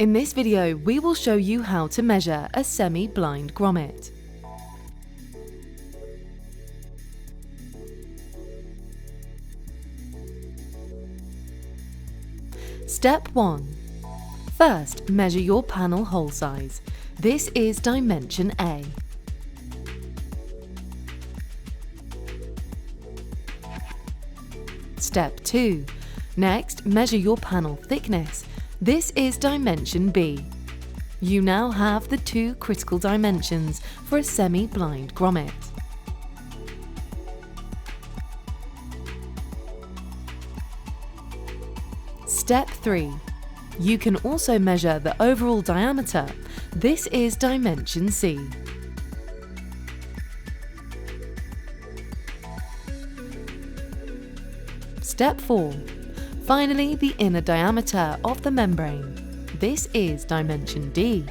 In this video, we will show you how to measure a semi-blind grommet. Step 1. First, measure your panel hole size. This is dimension A. Step 2. Next, measure your panel thickness. This is dimension B. You now have the two critical dimensions for a semi-blind grommet. Step 3. You can also measure the overall diameter. This is dimension C. Step 4. Finally, the inner diameter of the membrane. This is dimension D.